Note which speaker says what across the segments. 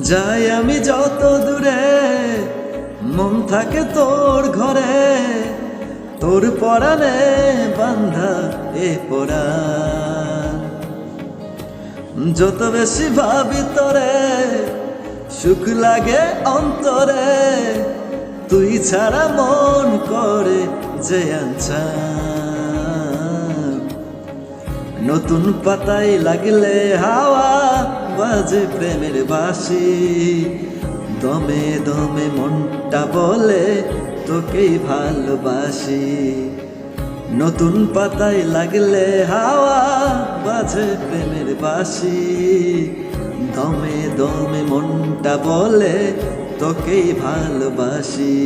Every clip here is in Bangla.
Speaker 1: যাই আমি যত দূরে, মন থাকে তোর ঘরে, তোর পরাণে বান্ধা এ পরাণ। যত বেশি ভাবি তোরে, সুখ লাগে অন্তরে, তুই ছাড়া মন করে যে আনছান। নতুন পাতায় লাগলে হাওয়া বাজে প্রেমের বাঁশি, দমে দমে মনটা বলে তোকেই ভালোবাসি। নতুন পাতায় লাগলে হাওয়া বাজে প্রেমের বাঁশি, দমে দমে মনটা বলে তোকেই ভালোবাসি।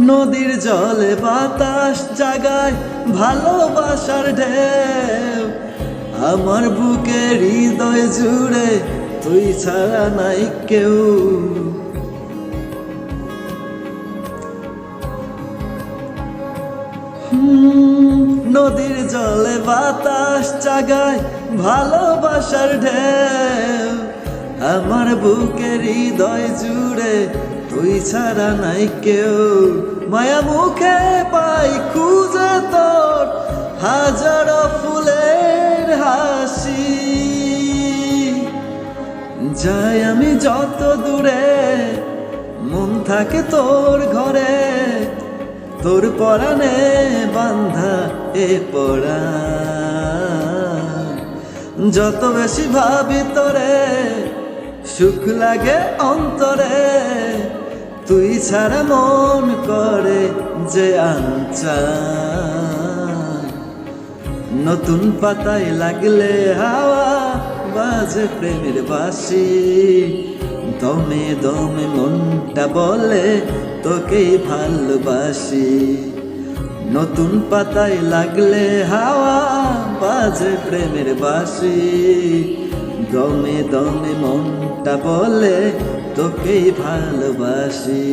Speaker 1: নদীর জলে বাতাস জাগায় ভালোবাসার ঢেউ, আমার বুকে হৃদয় জুড়ে তুই ছাড়া নাই কেউ। নদীর জলে বাতাস জাগায় ভালোবাসার ঢেউ, আমার বুকে হৃদয় জুড়ে তুই ছাড়া নাই কেউ। মায়া মুখে পাই খুঁজে তোর হাজারো ফুলের হাসি, যাই আমি যত দূরে, মন থাকে তোর ঘরে, তোর পরাণে বান্ধা এ পরাণ। যত বেশি ভাবি তোরে, সুখ লাগে অন্তরে, তুই ছাড়া মন করে যে আনছান। নতুন পাতায় লাগলে হাওয়া বাজে প্রেমের বাঁশি, দমে দমে মনটা বলে তোকেই ভালোবাসি। নতুন পাতায় লাগলে হাওয়া বাজে প্রেমের বাঁশি, দমে দমে মনটা বলে তোকেই ভালোবাসি।